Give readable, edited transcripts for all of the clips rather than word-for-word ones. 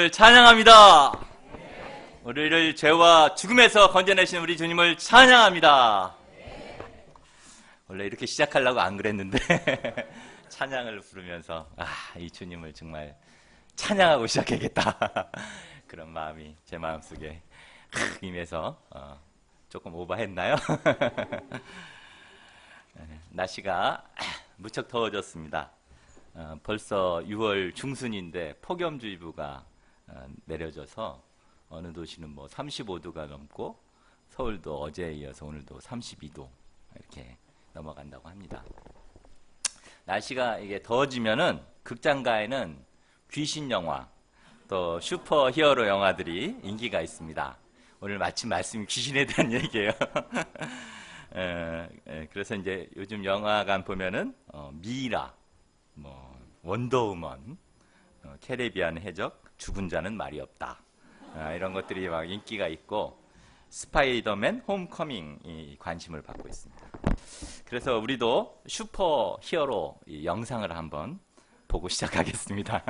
찬양합니다. 우리를 죄와 죽음에서 건져내신 우리 주님을 찬양합니다. 원래 이렇게 시작하려고 안 그랬는데 찬양을 부르면서 이 주님을 정말 찬양하고 시작해야겠다 그런 마음이 제 마음속에 임해서 조금 오버했나요? 날씨가 무척 더워졌습니다. 벌써 6월 중순인데 폭염주의보가 내려져서 어느 도시는 뭐 35도가 넘고 서울도 어제에 이어서 오늘도 32도 이렇게 넘어간다고 합니다. 날씨가 이게 더워지면은 극장가에는 귀신 영화 또 슈퍼 히어로 영화들이 인기가 있습니다. 오늘 마침 말씀이 귀신에 대한 얘기예요. 그래서 이제 요즘 영화관 보면은 미이라, 뭐 원더우먼, 캐리비안 해적, 죽은 자는 말이 없다. 이런 것들이 막 인기가 있고 스파이더맨 홈커밍이 관심을 받고 있습니다. 그래서 우리도 슈퍼 히어로 이 영상을 한번 보고 시작하겠습니다.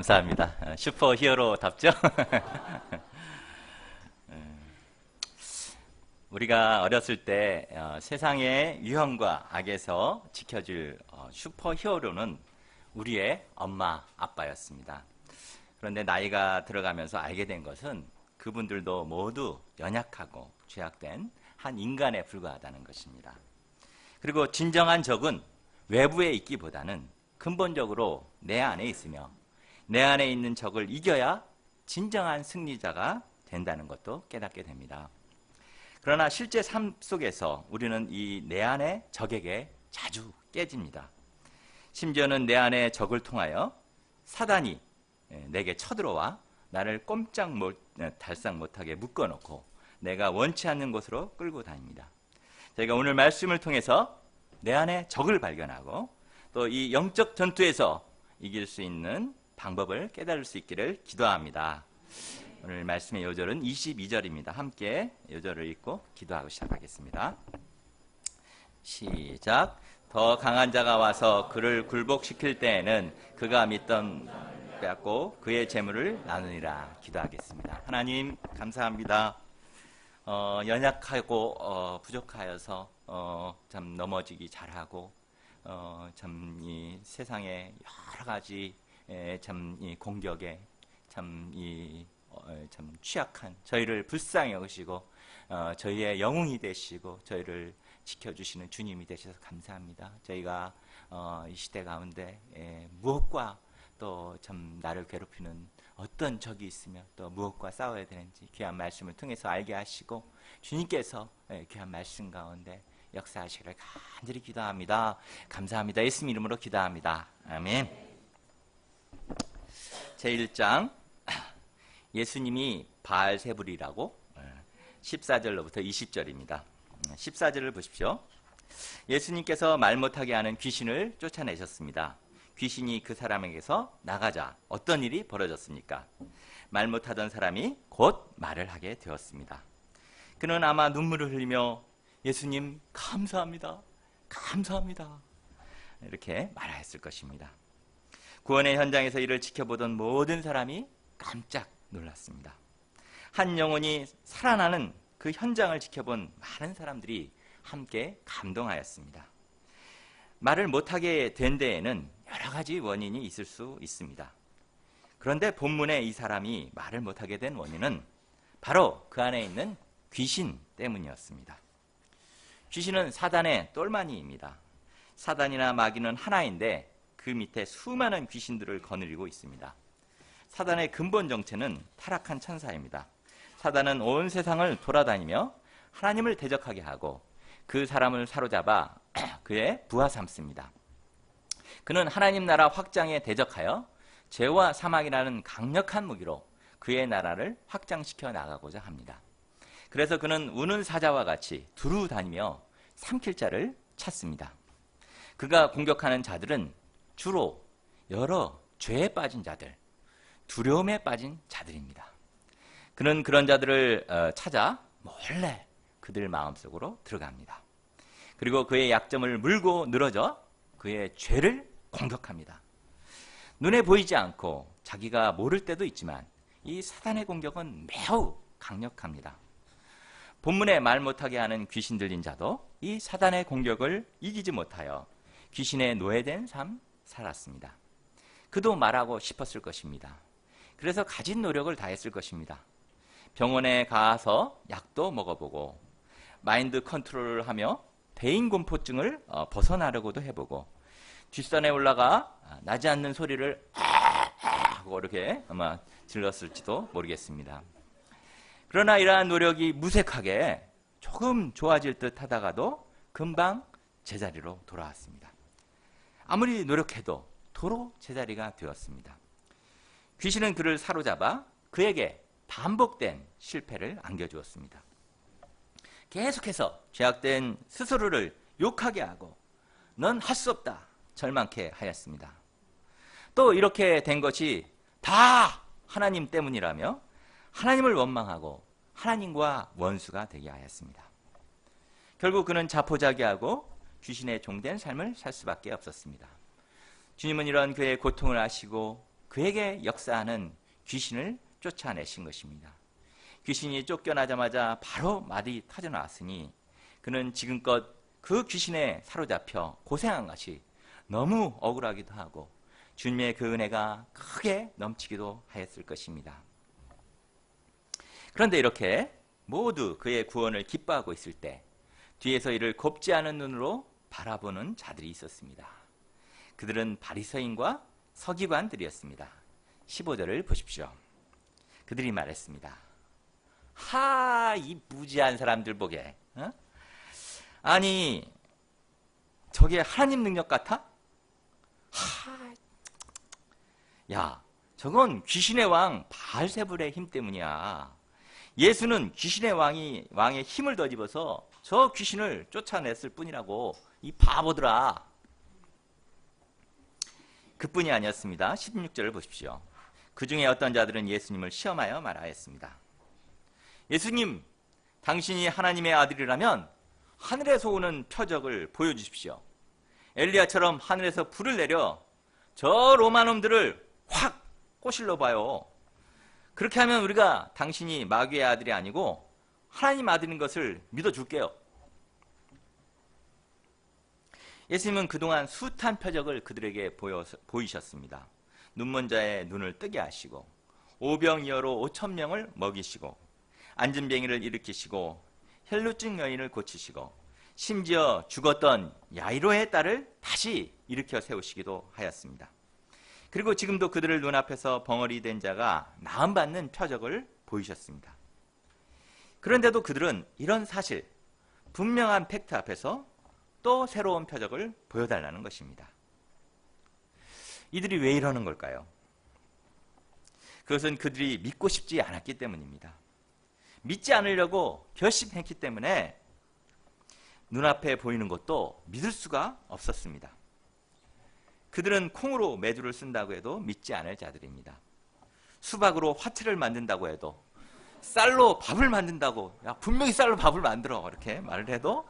감사합니다. 슈퍼 히어로답죠? 우리가 어렸을 때 세상의 유형과 악에서 지켜줄 슈퍼 히어로는 우리의 엄마, 아빠였습니다. 그런데 나이가 들어가면서 알게 된 것은 그분들도 모두 연약하고 죄악된 한 인간에 불과하다는 것입니다. 그리고 진정한 적은 외부에 있기보다는 근본적으로 내 안에 있으며 내 안에 있는 적을 이겨야 진정한 승리자가 된다는 것도 깨닫게 됩니다. 그러나 실제 삶 속에서 우리는 이 내 안의 적에게 자주 깨집니다. 심지어는 내 안의 적을 통하여 사단이 내게 쳐들어와 나를 달싹 못하게 묶어놓고 내가 원치 않는 곳으로 끌고 다닙니다. 저희가 오늘 말씀을 통해서 내 안의 적을 발견하고 또 이 영적 전투에서 이길 수 있는 방법을 깨달을 수 있기를 기도합니다. 오늘 말씀의 요절은 22절입니다. 함께 요절을 읽고 기도하고 시작하겠습니다. 시작. 더 강한 자가 와서 그를 굴복시킬 때에는 그가 믿던 빼앗고 그의 재물을 나누니라. 기도하겠습니다. 하나님 감사합니다. 연약하고 부족하여서 참 넘어지기 잘하고 참 이 세상의 여러 가지 참 이 공격에 참 취약한 저희를 불쌍히 여기시고 저희의 영웅이 되시고 저희를 지켜주시는 주님이 되셔서 감사합니다. 저희가 이 시대 가운데 무엇과 또 참 나를 괴롭히는 어떤 적이 있으며 또 무엇과 싸워야 되는지 귀한 말씀을 통해서 알게 하시고 주님께서 귀한 말씀 가운데 역사하시기를 간절히 기도합니다. 감사합니다. 예수님 이름으로 기도합니다. 아멘. 제1장 예수님이 바알세불이라고 14절로부터 20절입니다. 14절을 보십시오. 예수님께서 말 못하게 하는 귀신을 쫓아내셨습니다. 귀신이 그 사람에게서 나가자 어떤 일이 벌어졌습니까? 말 못하던 사람이 곧 말을 하게 되었습니다. 그는 아마 눈물을 흘리며 예수님 감사합니다. 감사합니다. 이렇게 말하였을 것입니다. 구원의 현장에서 이를 지켜보던 모든 사람이 깜짝 놀랐습니다. 한 영혼이 살아나는 그 현장을 지켜본 많은 사람들이 함께 감동하였습니다. 말을 못하게 된 데에는 여러 가지 원인이 있을 수 있습니다. 그런데 본문에 이 사람이 말을 못하게 된 원인은 바로 그 안에 있는 귀신 때문이었습니다. 귀신은 사단의 똘마니입니다. 사단이나 마귀는 하나인데 그 밑에 수많은 귀신들을 거느리고 있습니다. 사단의 근본 정체는 타락한 천사입니다. 사단은 온 세상을 돌아다니며 하나님을 대적하게 하고 그 사람을 사로잡아 그의 부하 삼습니다. 그는 하나님 나라 확장에 대적하여 죄와 사망이라는 강력한 무기로 그의 나라를 확장시켜 나가고자 합니다. 그래서 그는 우는 사자와 같이 두루 다니며 삼킬 자를 찾습니다. 그가 공격하는 자들은 주로 여러 죄에 빠진 자들, 두려움에 빠진 자들입니다. 그는 그런 자들을 찾아 몰래 그들 마음속으로 들어갑니다. 그리고 그의 약점을 물고 늘어져 그의 죄를 공격합니다. 눈에 보이지 않고 자기가 모를 때도 있지만 이 사단의 공격은 매우 강력합니다. 본문에 말 못하게 하는 귀신 들린 자도 이 사단의 공격을 이기지 못하여 귀신에 노예된 삶 살았습니다. 그도 말하고 싶었을 것입니다. 그래서 가진 노력을 다했을 것입니다. 병원에 가서 약도 먹어보고 마인드 컨트롤을 하며 대인공포증을 벗어나려고도 해보고 뒷산에 올라가 나지 않는 소리를 하고 이렇게 아마 질렀을지도 모르겠습니다. 그러나 이러한 노력이 무색하게 조금 좋아질 듯 하다가도 금방 제자리로 돌아왔습니다. 아무리 노력해도 도로 제자리가 되었습니다. 귀신은 그를 사로잡아 그에게 반복된 실패를 안겨주었습니다. 계속해서 죄악된 스스로를 욕하게 하고 넌 할 수 없다 절망케 하였습니다. 또 이렇게 된 것이 다 하나님 때문이라며 하나님을 원망하고 하나님과 원수가 되게 하였습니다. 결국 그는 자포자기하고 귀신의 종된 삶을 살 수밖에 없었습니다. 주님은 이런 그의 고통을 아시고 그에게 역사하는 귀신을 쫓아내신 것입니다. 귀신이 쫓겨나자마자 바로 말이 터져나왔으니 그는 지금껏 그 귀신에 사로잡혀 고생한 것이 너무 억울하기도 하고 주님의 그 은혜가 크게 넘치기도 하였을 것입니다. 그런데 이렇게 모두 그의 구원을 기뻐하고 있을 때 뒤에서 이를 곱지 않은 눈으로 바라보는 자들이 있었습니다. 그들은 바리새인과 서기관들이었습니다. 15절을 보십시오. 그들이 말했습니다. 하, 이 무지한 사람들 보게. 어? 아니, 저게 하나님 능력 같아? 하, 야, 저건 귀신의 왕 바알세불의 힘 때문이야. 예수는 귀신의 왕의 힘을 더집어서 저 귀신을 쫓아냈을 뿐이라고, 이 바보들아. 그뿐이 아니었습니다. 16절을 보십시오. 그 중에 어떤 자들은 예수님을 시험하여 말하였습니다. 예수님, 당신이 하나님의 아들이라면 하늘에서 오는 표적을 보여주십시오. 엘리야처럼 하늘에서 불을 내려 저 로마놈들을 확 꼬실러 봐요. 그렇게 하면 우리가 당신이 마귀의 아들이 아니고 하나님 아들인 것을 믿어줄게요. 예수님은 그동안 숱한 표적을 그들에게 보이셨습니다. 눈먼 자의 눈을 뜨게 하시고 오병이어로 5,000명을 먹이시고 앉은뱅이를 일으키시고 혈루증 여인을 고치시고 심지어 죽었던 야이로의 딸을 다시 일으켜 세우시기도 하였습니다. 그리고 지금도 그들을 눈앞에서 벙어리 된 자가 나음받는 표적을 보이셨습니다. 그런데도 그들은 이런 사실, 분명한 팩트 앞에서 또 새로운 표적을 보여달라는 것입니다. 이들이 왜 이러는 걸까요? 그것은 그들이 믿고 싶지 않았기 때문입니다. 믿지 않으려고 결심했기 때문에 눈앞에 보이는 것도 믿을 수가 없었습니다. 그들은 콩으로 메주를 쓴다고 해도 믿지 않을 자들입니다. 수박으로 화채를 만든다고 해도, 쌀로 밥을 만든다고, 야, 분명히 쌀로 밥을 만들어, 이렇게 말을 해도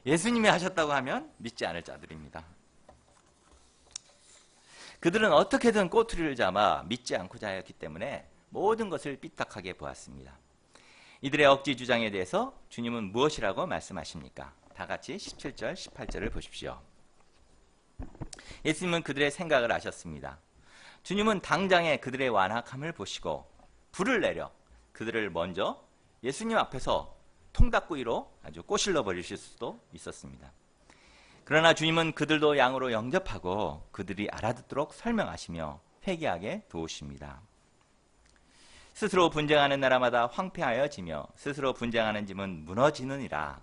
예수님이 하셨다고 하면 믿지 않을 자들입니다. 그들은 어떻게든 꼬투리를 잡아 믿지 않고자 하였기 때문에 모든 것을 삐딱하게 보았습니다. 이들의 억지 주장에 대해서 주님은 무엇이라고 말씀하십니까? 다 같이 17절, 18절을 보십시오. 예수님은 그들의 생각을 아셨습니다. 주님은 당장에 그들의 완악함을 보시고 불을 내려 그들을 먼저 예수님 앞에서 통닭구이로 아주 꼬실러 버리실 수도 있었습니다. 그러나 주님은 그들도 양으로 영접하고 그들이 알아듣도록 설명하시며 회개하게 도우십니다. 스스로 분쟁하는 나라마다 황폐하여 지며 스스로 분쟁하는 집은 무너지느니라.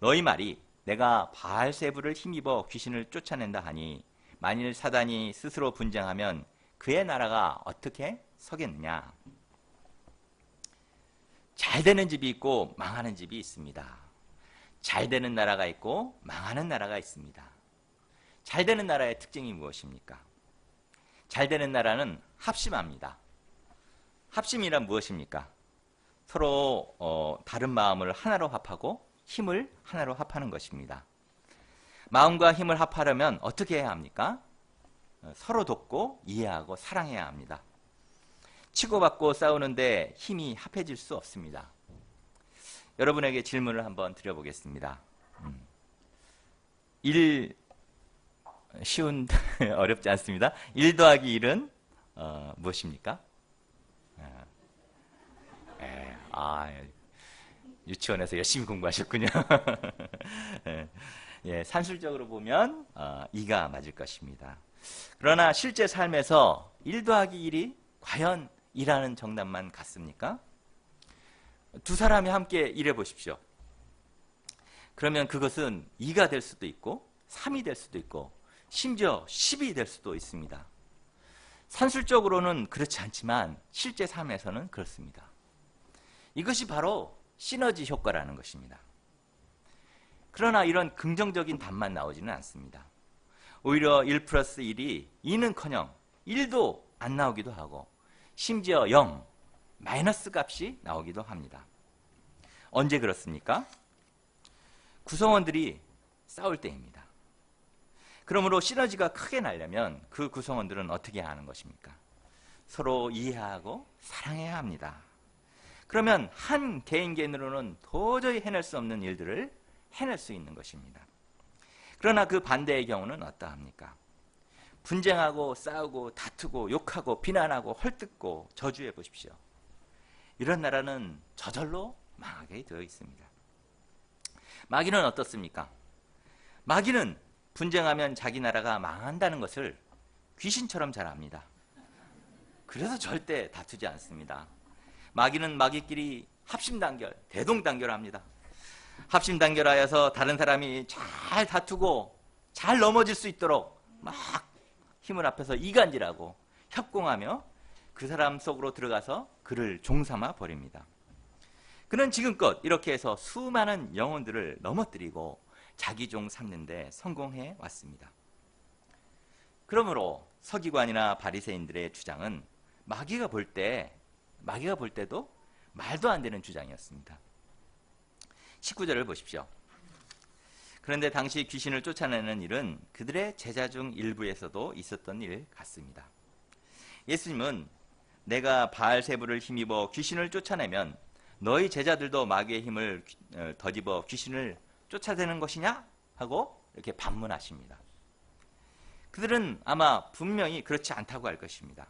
너희 말이 내가 바알세불을 힘입어 귀신을 쫓아낸다 하니 만일 사단이 스스로 분쟁하면 그의 나라가 어떻게 서겠느냐. 잘 되는 집이 있고 망하는 집이 있습니다. 잘 되는 나라가 있고 망하는 나라가 있습니다. 잘 되는 나라의 특징이 무엇입니까? 잘 되는 나라는 합심합니다. 합심이란 무엇입니까? 서로 다른 마음을 하나로 합하고 힘을 하나로 합하는 것입니다. 마음과 힘을 합하려면 어떻게 해야 합니까? 서로 돕고 이해하고 사랑해야 합니다. 치고받고 싸우는데 힘이 합해질 수 없습니다. 여러분에게 질문을 한번 드려보겠습니다. 쉬운, 어렵지 않습니다. 1 더하기 1은 무엇입니까? 유치원에서 열심히 공부하셨군요. 예, 산술적으로 보면 2가 맞을 것입니다. 그러나 실제 삶에서 1 더하기 1이 과연 2라는 정답만 같습니까? 두 사람이 함께 일해 보십시오. 그러면 그것은 2가 될 수도 있고 3이 될 수도 있고 심지어 10이 될 수도 있습니다. 산술적으로는 그렇지 않지만 실제 삶에서는 그렇습니다. 이것이 바로 시너지 효과라는 것입니다. 그러나 이런 긍정적인 답만 나오지는 않습니다. 오히려 1 플러스 1이 2는커녕 1도 안 나오기도 하고 심지어 0, 마이너스 값이 나오기도 합니다. 언제 그렇습니까? 구성원들이 싸울 때입니다. 그러므로 시너지가 크게 나려면 그 구성원들은 어떻게 하는 것입니까? 서로 이해하고 사랑해야 합니다. 그러면 한 개인으로는 도저히 해낼 수 없는 일들을 해낼 수 있는 것입니다. 그러나 그 반대의 경우는 어떠합니까? 분쟁하고 싸우고 다투고 욕하고 비난하고 헐뜯고 저주해 보십시오. 이런 나라는 저절로 망하게 되어 있습니다. 마귀는 어떻습니까? 마귀는 분쟁하면 자기 나라가 망한다는 것을 귀신처럼 잘 압니다. 그래서 절대 다투지 않습니다. 마귀는 마귀끼리 합심단결, 대동단결합니다. 합심단결하여서 다른 사람이 잘 다투고 잘 넘어질 수 있도록 막 힘을 합해서 이간질하고 협공하며 그 사람 속으로 들어가서 그를 종삼아 버립니다. 그는 지금껏 이렇게 해서 수많은 영혼들을 넘어뜨리고 자기 종 삼는 데 성공해 왔습니다. 그러므로 서기관이나 바리새인들의 주장은 마귀가 볼 때도 말도 안 되는 주장이었습니다. 19절을 보십시오. 그런데 당시 귀신을 쫓아내는 일은 그들의 제자 중 일부에서도 있었던 일 같습니다. 예수님은 내가 바알세불을 힘입어 귀신을 쫓아내면 너희 제자들도 마귀의 힘을 덧입어 귀신을 쫓아내는 것이냐? 하고 이렇게 반문하십니다. 그들은 아마 분명히 그렇지 않다고 할 것입니다.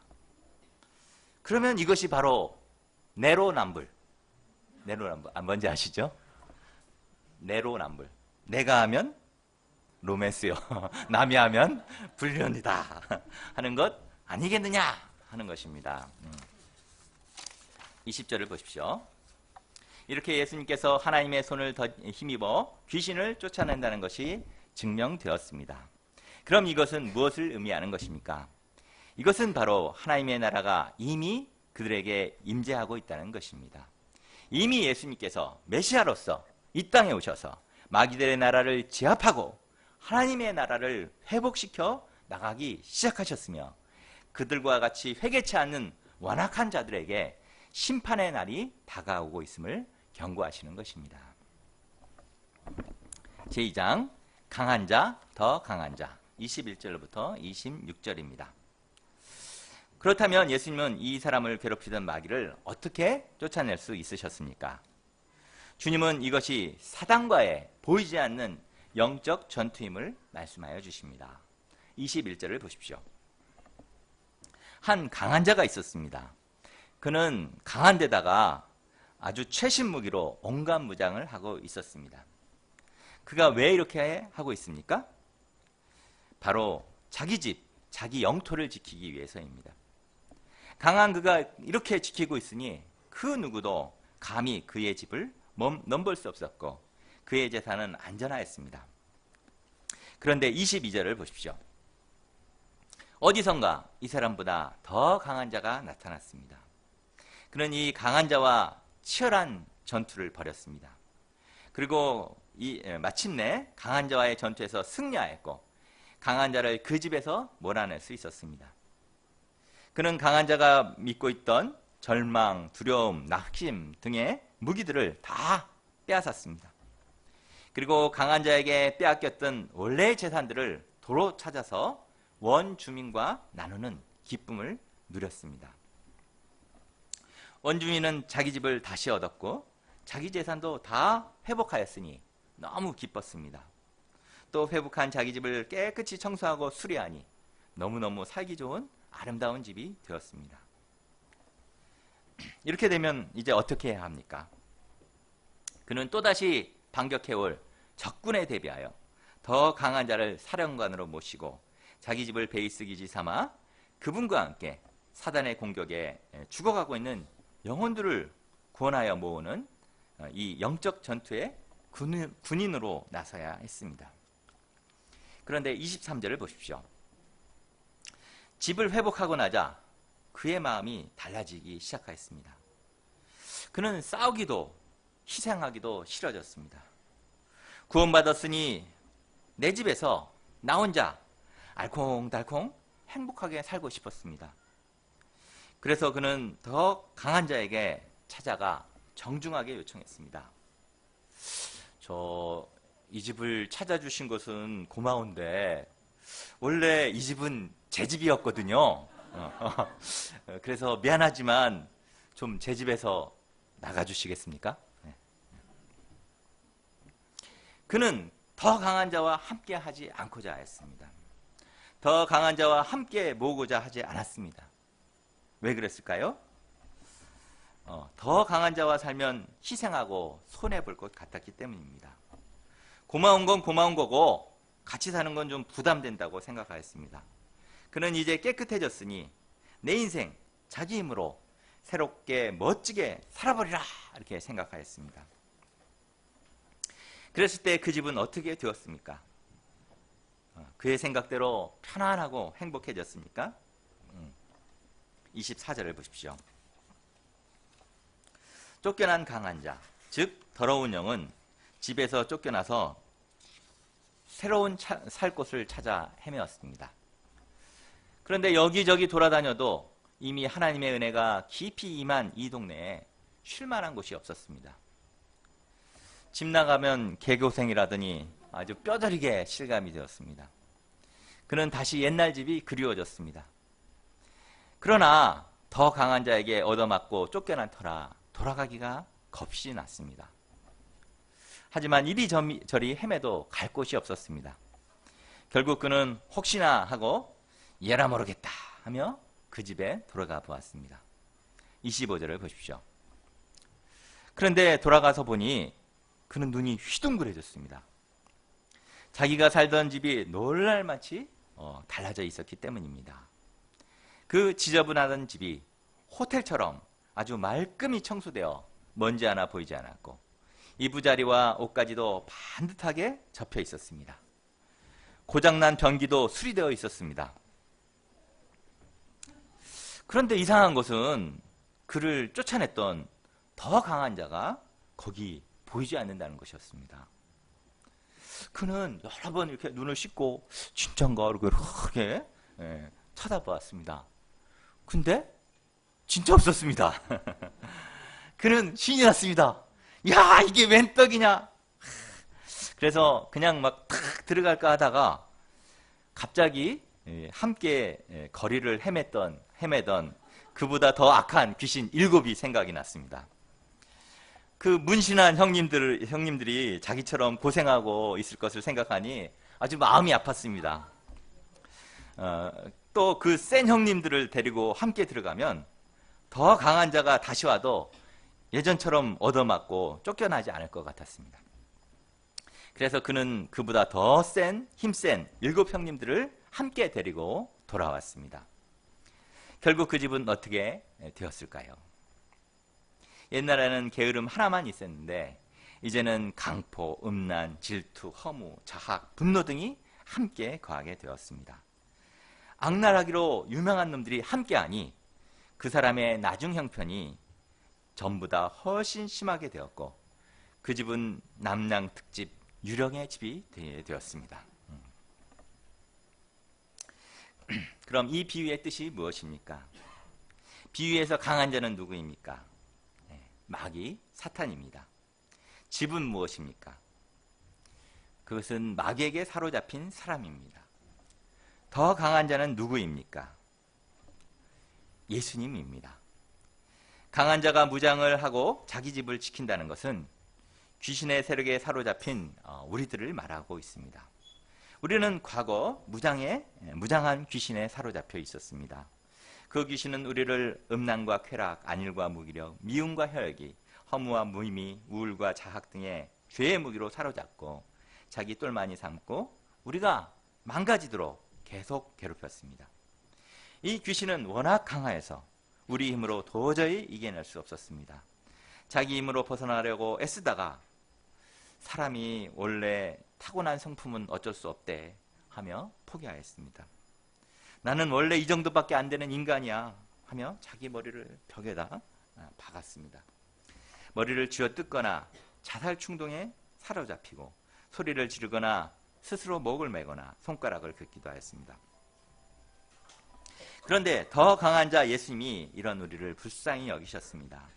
그러면 이것이 바로 내로남불. 뭔지 아시죠? 내로남불. 내가 하면 로맨스요. 남이 하면 불륜이다 하는 것 아니겠느냐 하는 것입니다. 20절을 보십시오. 이렇게 예수님께서 하나님의 손을 더 힘입어 귀신을 쫓아낸다는 것이 증명되었습니다. 그럼 이것은 무엇을 의미하는 것입니까? 이것은 바로 하나님의 나라가 이미 그들에게 임재하고 있다는 것입니다. 이미 예수님께서 메시아로서 이 땅에 오셔서 마귀들의 나라를 제압하고 하나님의 나라를 회복시켜 나가기 시작하셨으며 그들과 같이 회개치 않는 완악한 자들에게 심판의 날이 다가오고 있음을 경고하시는 것입니다. 제2장 강한 자, 더 강한 자 21절부터 26절입니다. 그렇다면 예수님은 이 사람을 괴롭히던 마귀를 어떻게 쫓아낼 수 있으셨습니까? 주님은 이것이 사단과의 보이지 않는 영적 전투임을 말씀하여 주십니다. 21절을 보십시오. 한 강한 자가 있었습니다. 그는 강한 데다가 아주 최신 무기로 온갖 무장을 하고 있었습니다. 그가 왜 이렇게 하고 있습니까? 바로 자기 집, 자기 영토를 지키기 위해서입니다. 강한 그가 이렇게 지키고 있으니 그 누구도 감히 그의 집을 넘볼 수 없었고 그의 재산은 안전하였습니다. 그런데 22절을 보십시오. 어디선가 이 사람보다 더 강한 자가 나타났습니다. 그는 이 강한 자와 치열한 전투를 벌였습니다. 그리고 마침내 강한 자와의 전투에서 승리하였고 강한 자를 그 집에서 몰아낼 수 있었습니다. 그는 강한 자가 믿고 있던 절망, 두려움, 낙심 등의 무기들을 다 빼앗았습니다. 그리고 강한 자에게 빼앗겼던 원래의 재산들을 도로 찾아서 원주민과 나누는 기쁨을 누렸습니다. 원주민은 자기 집을 다시 얻었고 자기 재산도 다 회복하였으니 너무 기뻤습니다. 또 회복한 자기 집을 깨끗이 청소하고 수리하니 너무너무 살기 좋은 아름다운 집이 되었습니다. 이렇게 되면 이제 어떻게 해야 합니까? 그는 또다시 반격해올 적군에 대비하여 더 강한 자를 사령관으로 모시고 자기 집을 베이스 기지 삼아 그분과 함께 사단의 공격에 죽어가고 있는 영혼들을 구원하여 모으는 이 영적 전투의 군인으로 나서야 했습니다. 그런데 23절을 보십시오. 집을 회복하고 나자 그의 마음이 달라지기 시작하였습니다. 그는 싸우기도 희생하기도 싫어졌습니다. 구원받았으니 내 집에서 나 혼자 알콩달콩 행복하게 살고 싶었습니다. 그래서 그는 더 강한 자에게 찾아가 정중하게 요청했습니다. 이 집을 찾아주신 것은 고마운데 원래 이 집은 제 집이었거든요. 그래서 미안하지만 좀 제 집에서 나가주시겠습니까? 네. 그는 더 강한 자와 함께 하지 않고자 했습니다. 더 강한 자와 함께 모으고자 하지 않았습니다. 왜 그랬을까요? 더 강한 자와 살면 희생하고 손해볼 것 같았기 때문입니다. 고마운 건 고마운 거고 같이 사는 건 좀 부담된다고 생각하였습니다. 그는 이제 깨끗해졌으니 내 인생 자기 힘으로 새롭게 멋지게 살아버리라 이렇게 생각하였습니다. 그랬을 때 그 집은 어떻게 되었습니까? 그의 생각대로 편안하고 행복해졌습니까? 24절을 보십시오. 쫓겨난 강한 자, 즉 더러운 영은 집에서 쫓겨나서 새로운 살 곳을 찾아 헤매었습니다. 그런데 여기저기 돌아다녀도 이미 하나님의 은혜가 깊이 임한 이 동네에 쉴만한 곳이 없었습니다. 집 나가면 개고생이라더니 아주 뼈저리게 실감이 되었습니다. 그는 다시 옛날 집이 그리워졌습니다. 그러나 더 강한 자에게 얻어맞고 쫓겨난 터라 돌아가기가 겁이 났습니다. 하지만 이리저리 헤매도 갈 곳이 없었습니다. 결국 그는 혹시나 하고 얘라 모르겠다 하며 그 집에 돌아가 보았습니다. 25절을 보십시오. 그런데 돌아가서 보니 그는 눈이 휘둥그레졌습니다. 자기가 살던 집이 놀랄만치 달라져 있었기 때문입니다. 그 지저분하던 집이 호텔처럼 아주 말끔히 청소되어 먼지 하나 보이지 않았고 이부자리와 옷가지도 반듯하게 접혀 있었습니다. 고장난 변기도 수리되어 있었습니다. 그런데 이상한 것은 그를 쫓아냈던 더 강한 자가 거기 보이지 않는다는 것이었습니다. 그는 여러 번 이렇게 눈을 씻고 진짠가 이렇게 쳐다보았습니다. 근데 진짜 없었습니다. 그는 신이 났습니다. 야, 이게 웬 떡이냐? 그래서 그냥 막 탁 들어갈까 하다가 갑자기 함께 거리를 헤매던 그보다 더 악한 귀신 7이 생각이 났습니다. 그 문신한 형님들이 자기처럼 고생하고 있을 것을 생각하니 아주 마음이 아팠습니다. 또 그 센 형님들을 데리고 함께 들어가면 더 강한 자가 다시 와도 예전처럼 얻어맞고 쫓겨나지 않을 것 같았습니다. 그래서 그는 그보다 더 힘센 7 형님들을 함께 데리고 돌아왔습니다. 결국 그 집은 어떻게 되었을까요? 옛날에는 게으름 하나만 있었는데 이제는 강포, 음란, 질투, 허무, 자학, 분노 등이 함께 거하게 되었습니다. 악랄하기로 유명한 놈들이 함께하니 그 사람의 나중 형편이 전보다 훨씬 심하게 되었고 그 집은 남양 특집 유령의 집이 되었습니다. 그럼 이 비유의 뜻이 무엇입니까? 비유에서 강한 자는 누구입니까? 마귀, 사탄입니다. 집은 무엇입니까? 그것은 마귀에게 사로잡힌 사람입니다. 더 강한 자는 누구입니까? 예수님입니다. 강한 자가 무장을 하고 자기 집을 지킨다는 것은 귀신의 세력에 사로잡힌 우리들을 말하고 있습니다. 우리는 과거 무장한 귀신에 사로잡혀 있었습니다. 그 귀신은 우리를 음란과 쾌락, 안일과 무기력, 미움과 혈기, 허무와 무의미, 우울과 자학 등의 죄의 무기로 사로잡고 자기 똘마니 삼고 우리가 망가지도록 계속 괴롭혔습니다. 이 귀신은 워낙 강하여서 우리 힘으로 도저히 이겨낼 수 없었습니다. 자기 힘으로 벗어나려고 애쓰다가 사람이 원래 타고난 성품은 어쩔 수 없대 하며 포기하였습니다. 나는 원래 이 정도밖에 안 되는 인간이야 하며 자기 머리를 벽에다 박았습니다. 머리를 쥐어뜯거나 자살 충동에 사로잡히고 소리를 지르거나 스스로 목을 매거나 손가락을 긋기도 하였습니다. 그런데 더 강한 자 예수님이 이런 우리를 불쌍히 여기셨습니다.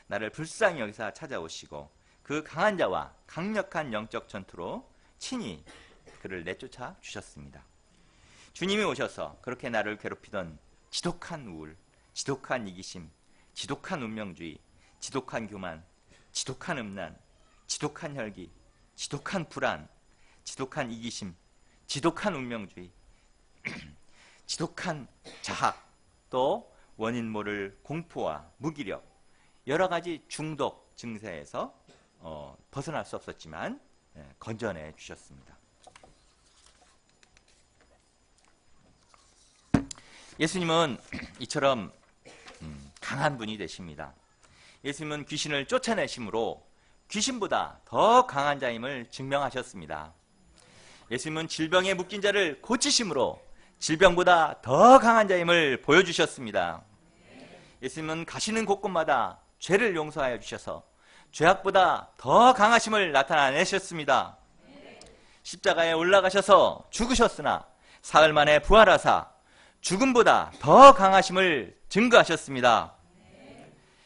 나를 불쌍히 여기사 찾아오시고 그 강한 자와 강력한 영적 전투로 친히 그를 내쫓아 주셨습니다. 주님이 오셔서 그렇게 나를 괴롭히던 지독한 우울, 지독한 이기심, 지독한 운명주의, 지독한 교만, 지독한 음란, 지독한 혈기, 지독한 불안, 지독한 이기심, 지독한 운명주의, 지독한 자학, 또 원인 모를 공포와 무기력, 여러 가지 중독 증세에서 벗어날 수 없었지만 건져내 주셨습니다. 예수님은 이처럼 강한 분이 되십니다. 예수님은 귀신을 쫓아내심으로 귀신보다 더 강한 자임을 증명하셨습니다. 예수님은 질병에 묶인 자를 고치심으로 질병보다 더 강한 자임을 보여주셨습니다. 예수님은 가시는 곳곳마다 죄를 용서하여 주셔서 죄악보다 더 강하심을 나타내셨습니다. 십자가에 올라가셔서 죽으셨으나 사흘 만에 부활하사 죽음보다 더 강하심을 증거하셨습니다.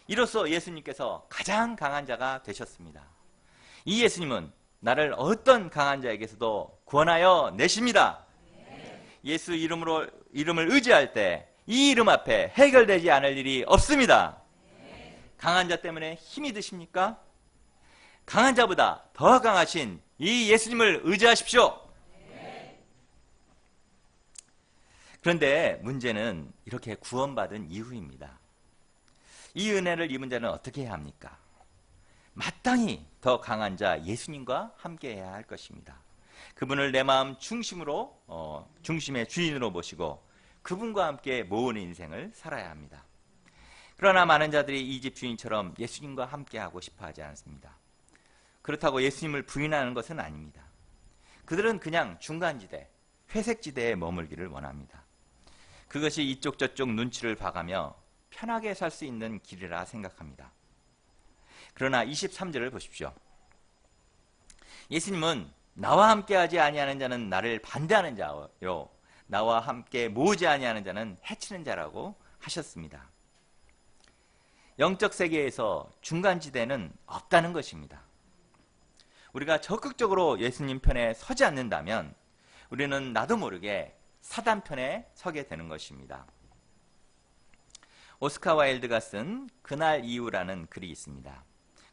이로써 예수님께서 가장 강한 자가 되셨습니다. 이 예수님은 나를 어떤 강한 자에게서도 구원하여 내십니다. 예수 이름을 의지할 때 이 이름 앞에 해결되지 않을 일이 없습니다. 강한 자 때문에 힘이 드십니까? 강한 자보다 더 강하신 이 예수님을 의지하십시오. 그런데 문제는 이렇게 구원받은 이후입니다. 이 은혜를 입은 자는 어떻게 해야 합니까? 마땅히 더 강한 자 예수님과 함께 해야 할 것입니다. 그분을 내 마음 중심으로 중심의 주인으로 모시고 그분과 함께 모으는 인생을 살아야 합니다. 그러나 많은 자들이 이 집 주인처럼 예수님과 함께 하고 싶어 하지 않습니다. 그렇다고 예수님을 부인하는 것은 아닙니다. 그들은 그냥 중간지대, 회색지대에 머물기를 원합니다. 그것이 이쪽 저쪽 눈치를 봐가며 편하게 살 수 있는 길이라 생각합니다. 그러나 23절을 보십시오. 예수님은 나와 함께하지 아니하는 자는 나를 반대하는 자요, 나와 함께 모으지 아니하는 자는 해치는 자라고 하셨습니다. 영적 세계에서 중간지대는 없다는 것입니다. 우리가 적극적으로 예수님 편에 서지 않는다면 우리는 나도 모르게 사단 편에 서게 되는 것입니다. 오스카 와일드가 쓴 그날 이후라는 글이 있습니다.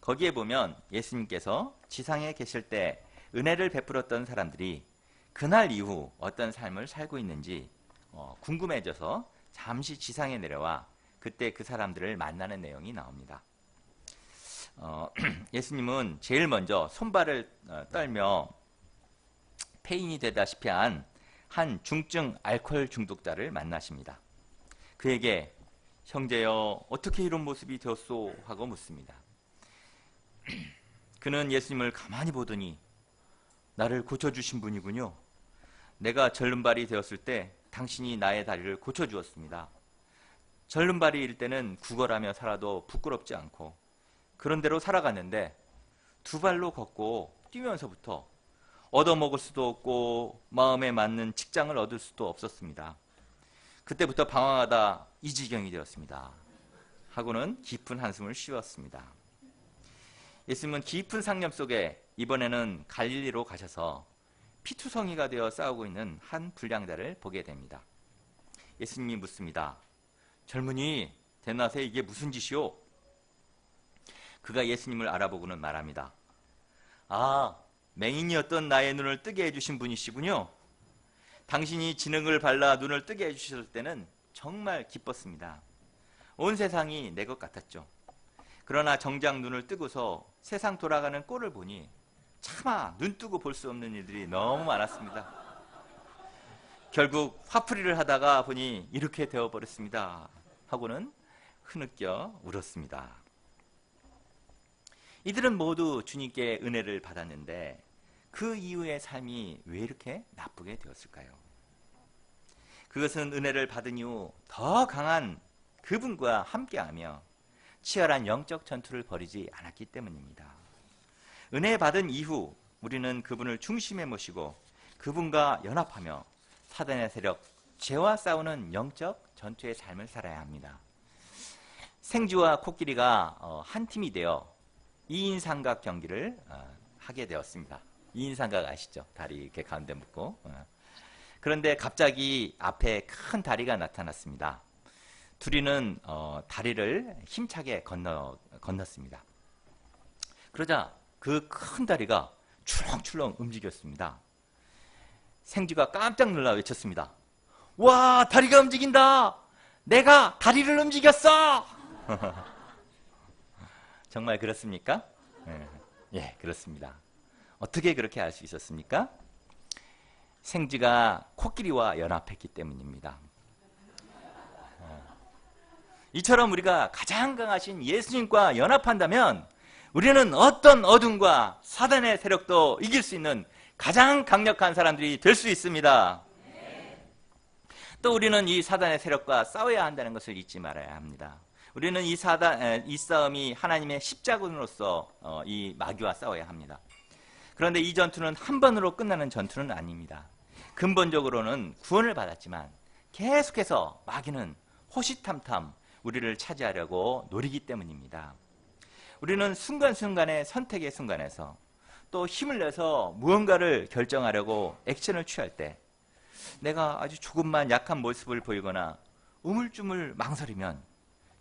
거기에 보면 예수님께서 지상에 계실 때 은혜를 베풀었던 사람들이 그날 이후 어떤 삶을 살고 있는지 궁금해져서 잠시 지상에 내려와 그때 그 사람들을 만나는 내용이 나옵니다. 예수님은 제일 먼저 손발을 떨며 폐인이 되다시피 한 중증 알코올 중독자를 만나십니다. 그에게 형제여 어떻게 이런 모습이 되었소? 하고 묻습니다. 그는 예수님을 가만히 보더니 나를 고쳐주신 분이군요. 내가 절름발이 되었을 때 당신이 나의 다리를 고쳐주었습니다. 절름발이일 때는 구걸하며 살아도 부끄럽지 않고 그런 대로 살아갔는데 두 발로 걷고 뛰면서부터 얻어먹을 수도 없고 마음에 맞는 직장을 얻을 수도 없었습니다. 그때부터 방황하다 이 지경이 되었습니다. 하고는 깊은 한숨을 쉬었습니다. 예수님은 깊은 상념 속에 이번에는 갈릴리로 가셔서 피투성이가 되어 싸우고 있는 한 불량자를 보게 됩니다. 예수님이 묻습니다. 젊은이 대낮에 이게 무슨 짓이오? 그가 예수님을 알아보고는 말합니다. 아, 맹인이었던 나의 눈을 뜨게 해주신 분이시군요. 당신이 진흙을 발라 눈을 뜨게 해주셨을 때는 정말 기뻤습니다. 온 세상이 내 것 같았죠. 그러나 정작 눈을 뜨고서 세상 돌아가는 꼴을 보니 차마 눈 뜨고 볼 수 없는 일들이 너무 많았습니다. 결국 화풀이를 하다가 보니 이렇게 되어버렸습니다. 하고는 흐느껴 울었습니다. 이들은 모두 주님께 은혜를 받았는데 그 이후의 삶이 왜 이렇게 나쁘게 되었을까요? 그것은 은혜를 받은 이후 더 강한 그분과 함께하며 치열한 영적 전투를 벌이지 않았기 때문입니다. 은혜 받은 이후 우리는 그분을 중심에 모시고 그분과 연합하며 사단의 세력, 죄와 싸우는 영적 전투의 삶을 살아야 합니다. 생쥐와 코끼리가 한 팀이 되어 2인 삼각 경기를 하게 되었습니다. 2인 삼각 아시죠? 다리 이렇게 가운데 묶고. 그런데 갑자기 앞에 큰 다리가 나타났습니다. 둘이는 다리를 힘차게 건넜습니다. 그러자 그 큰 다리가 출렁출렁 움직였습니다. 생쥐가 깜짝 놀라 외쳤습니다. 와, 다리가 움직인다! 내가 다리를 움직였어! 정말 그렇습니까? 예, 그렇습니다. 어떻게 그렇게 알 수 있었습니까? 생쥐가 코끼리와 연합했기 때문입니다. 이처럼 우리가 가장 강하신 예수님과 연합한다면 우리는 어떤 어둠과 사단의 세력도 이길 수 있는 가장 강력한 사람들이 될 수 있습니다. 또 우리는 이 사단의 세력과 싸워야 한다는 것을 잊지 말아야 합니다. 우리는 이 싸움이 하나님의 십자군으로서 이 마귀와 싸워야 합니다. 그런데 이 전투는 한 번으로 끝나는 전투는 아닙니다. 근본적으로는 구원을 받았지만 계속해서 마귀는 호시탐탐 우리를 차지하려고 노리기 때문입니다. 우리는 순간순간의 선택의 순간에서 또 힘을 내서 무언가를 결정하려고 액션을 취할 때 내가 아주 조금만 약한 모습을 보이거나 우물쭈물 망설이면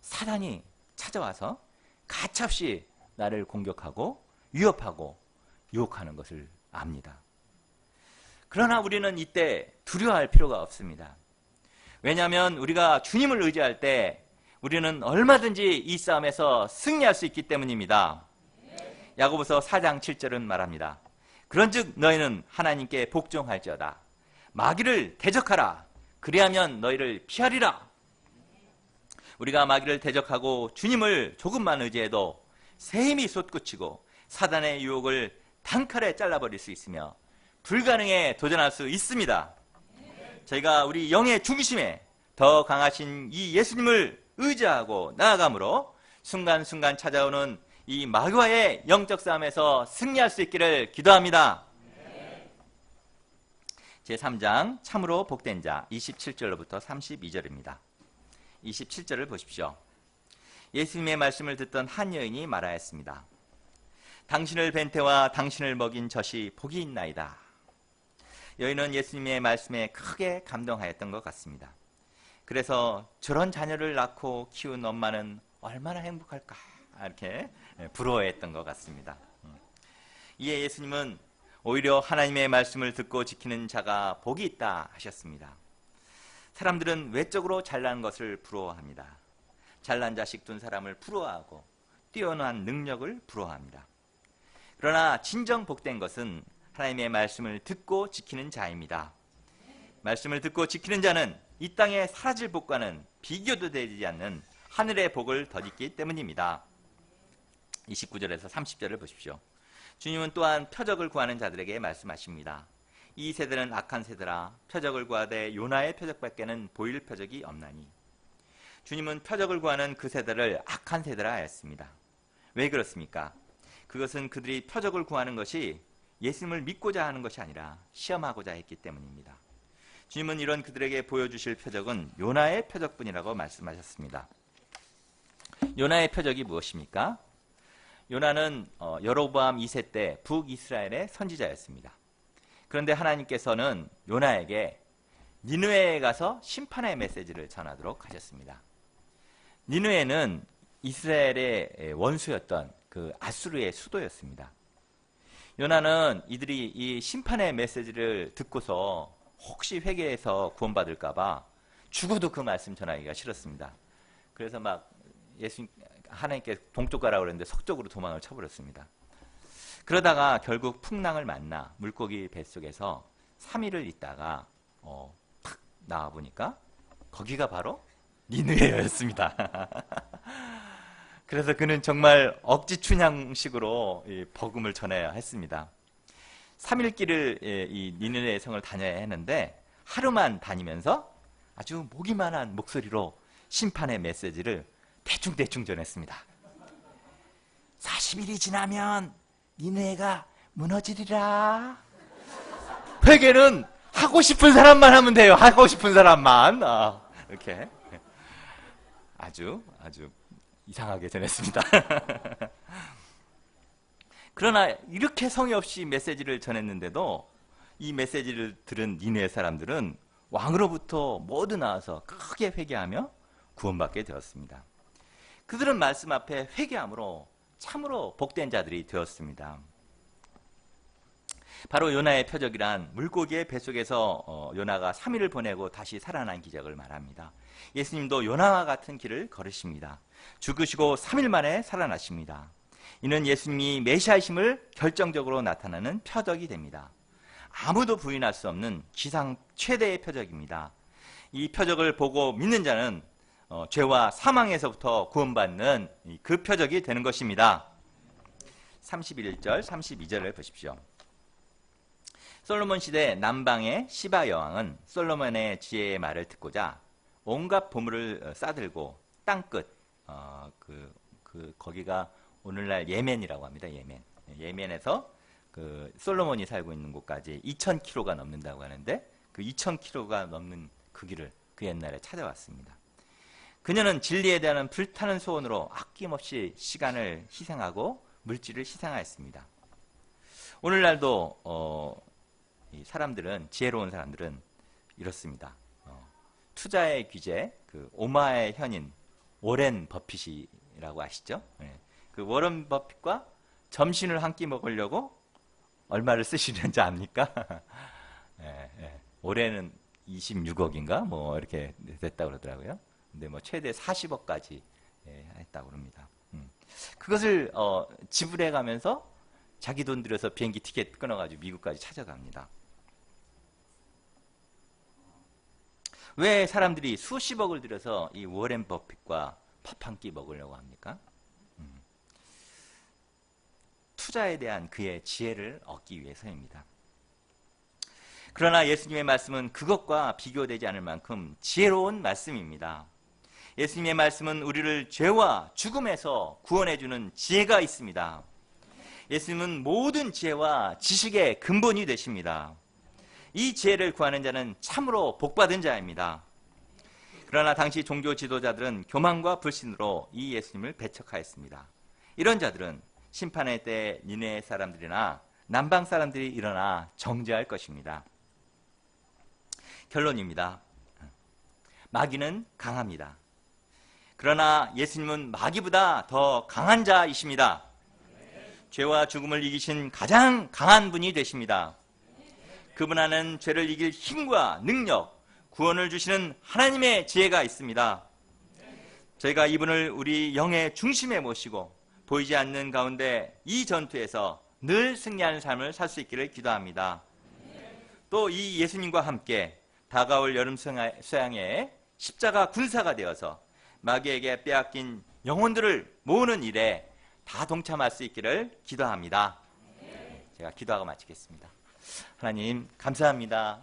사단이 찾아와서 가차없이 나를 공격하고 위협하고 유혹하는 것을 압니다. 그러나 우리는 이때 두려워할 필요가 없습니다. 왜냐하면 우리가 주님을 의지할 때 우리는 얼마든지 이 싸움에서 승리할 수 있기 때문입니다. 야고보서 4장 7절은 말합니다. 그런즉 너희는 하나님께 복종할지어다. 마귀를 대적하라. 그리하면 너희를 피하리라. 우리가 마귀를 대적하고 주님을 조금만 의지해도 새 힘이 솟구치고 사단의 유혹을 단칼에 잘라버릴 수 있으며 불가능에 도전할 수 있습니다. 저희가 우리 영의 중심에 더 강하신 이 예수님을 의지하고 나아감으로 순간순간 찾아오는 이 마귀와의 영적 싸움에서 승리할 수 있기를 기도합니다. 제3장 참으로 복된 자 27절로부터 32절입니다. 27절을 보십시오. 예수님의 말씀을 듣던 한 여인이 말하였습니다. 당신을 뵌 태와 당신을 먹인 젖이 복이 있나이다. 여인은 예수님의 말씀에 크게 감동하였던 것 같습니다. 그래서 저런 자녀를 낳고 키운 엄마는 얼마나 행복할까 이렇게 부러워했던 것 같습니다. 이에 예수님은 오히려 하나님의 말씀을 듣고 지키는 자가 복이 있다 하셨습니다. 사람들은 외적으로 잘난 것을 부러워합니다. 잘난 자식 둔 사람을 부러워하고 뛰어난 능력을 부러워합니다. 그러나 진정 복된 것은 하나님의 말씀을 듣고 지키는 자입니다. 말씀을 듣고 지키는 자는 이 땅에 사라질 복과는 비교도 되지 않는 하늘의 복을 덧입기 때문입니다. 29절에서 30절을 보십시오. 주님은 또한 표적을 구하는 자들에게 말씀하십니다. 이 세대는 악한 세대라. 표적을 구하되 요나의 표적밖에는 보일 표적이 없나니. 주님은 표적을 구하는 그 세대를 악한 세대라 하였습니다. 왜 그렇습니까? 그것은 그들이 표적을 구하는 것이 예수님을 믿고자 하는 것이 아니라 시험하고자 했기 때문입니다. 주님은 이런 그들에게 보여주실 표적은 요나의 표적뿐이라고 말씀하셨습니다. 요나의 표적이 무엇입니까? 요나는 여로보암 2세 때 북이스라엘의 선지자였습니다. 그런데 하나님께서는 요나에게 니느웨에 가서 심판의 메시지를 전하도록 하셨습니다. 니느웨는 이스라엘의 원수였던 그 아수르의 수도였습니다. 요나는 이들이 이 심판의 메시지를 듣고서 혹시 회개해서 구원받을까봐 죽어도 그 말씀 전하기가 싫었습니다. 그래서 막 하나님께 동쪽 가라고 그랬는데 서쪽으로 도망을 쳐버렸습니다. 그러다가 결국 풍랑을 만나 물고기 뱃속에서 3일을 있다가 탁 나와보니까 거기가 바로 니느웨였습니다. 그래서 그는 정말 억지 춘향식으로 복음을 전해야 했습니다. 3일 길을 이 니느웨 성을 다녀야 했는데 하루만 다니면서 아주 모기만한 목소리로 심판의 메시지를 대충대충 전했습니다. 40일이 지나면 니느웨가 무너지리라. 회개는 하고 싶은 사람만 하면 돼요. 하고 싶은 사람만. 이렇게 아주 이상하게 전했습니다. 그러나 이렇게 성의 없이 메시지를 전했는데도 이 메시지를 들은 니느웨 사람들은 왕으로부터 모두 나와서 크게 회개하며 구원받게 되었습니다. 그들은 말씀 앞에 회개함으로 참으로 복된 자들이 되었습니다. 바로 요나의 표적이란 물고기의 뱃속에서 요나가 3일을 보내고 다시 살아난 기적을 말합니다. 예수님도 요나와 같은 길을 걸으십니다. 죽으시고 3일 만에 살아나십니다. 이는 예수님이 메시아이심을 결정적으로 나타내는 표적이 됩니다. 아무도 부인할 수 없는 지상 최대의 표적입니다. 이 표적을 보고 믿는 자는 죄와 사망에서부터 구원받는 그 표적이 되는 것입니다. 31절, 32절을 보십시오. 솔로몬 시대 남방의 시바 여왕은 솔로몬의 지혜의 말을 듣고자 온갖 보물을 싸들고 땅끝, 거기가 오늘날 예멘이라고 합니다. 예멘에서 그 솔로몬이 살고 있는 곳까지 2000km가 넘는다고 하는데 그 2000km가 넘는 그 길을 그 옛날에 찾아왔습니다. 그녀는 진리에 대한 불타는 소원으로 아낌없이 시간을 희생하고 물질을 희생하였습니다. 오늘날도 이 사람들은, 지혜로운 사람들은 이렇습니다. 투자의 귀재, 그 오마의 현인 워렌 버핏이라고 아시죠? 그 워렌 버핏과 점심을 한 끼 먹으려고 얼마를 쓰시는지 압니까? 올해는 26억인가 뭐 이렇게 됐다고 그러더라고요. 근데 뭐 최대 40억까지 했다고 그럽니다. 그것을 지불해 가면서 자기 돈 들여서 비행기 티켓 끊어가지고 미국까지 찾아갑니다. 왜 사람들이 수십억을 들여서 이 워렌 버핏과 밥 한 끼 먹으려고 합니까? 투자에 대한 그의 지혜를 얻기 위해서입니다. 그러나 예수님의 말씀은 그것과 비교되지 않을 만큼 지혜로운 말씀입니다. 예수님의 말씀은 우리를 죄와 죽음에서 구원해주는 지혜가 있습니다. 예수님은 모든 지혜와 지식의 근본이 되십니다. 이 지혜를 구하는 자는 참으로 복받은 자입니다. 그러나 당시 종교 지도자들은 교만과 불신으로 이 예수님을 배척하였습니다. 이런 자들은 심판의 때 니네 사람들이나 남방 사람들이 일어나 정죄할 것입니다. 결론입니다. 마귀는 강합니다. 그러나 예수님은 마귀보다 더 강한 자이십니다. 죄와 죽음을 이기신 가장 강한 분이 되십니다. 그분 안에는 죄를 이길 힘과 능력, 구원을 주시는 하나님의 지혜가 있습니다. 저희가 이분을 우리 영의 중심에 모시고 보이지 않는 가운데 이 전투에서 늘 승리하는 삶을 살 수 있기를 기도합니다. 또 이 예수님과 함께 다가올 여름 수양회에 십자가 군사가 되어서 마귀에게 빼앗긴 영혼들을 모으는 일에 다 동참할 수 있기를 기도합니다. 제가 기도하고 마치겠습니다. 하나님 감사합니다.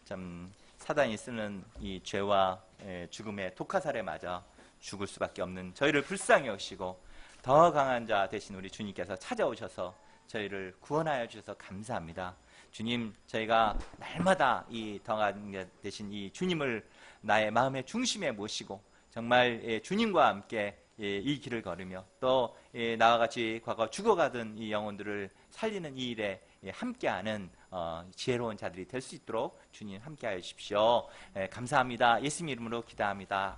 참 사단이 쓰는 이 죄와 죽음의 독화살에 맞아 죽을 수밖에 없는 저희를 불쌍히 여기시고 더 강한 자 되신 우리 주님께서 찾아오셔서 저희를 구원하여 주셔서 감사합니다. 주님, 저희가 날마다 이 더 강한 자 되신 이 주님을 나의 마음의 중심에 모시고 정말 주님과 함께 이 길을 걸으며 또 나와 같이 과거 죽어가던 이 영혼들을 살리는 이 일에 함께하는 지혜로운 자들이 될 수 있도록 주님 함께하여 주십시오. 감사합니다. 예수님 이름으로 기도합니다.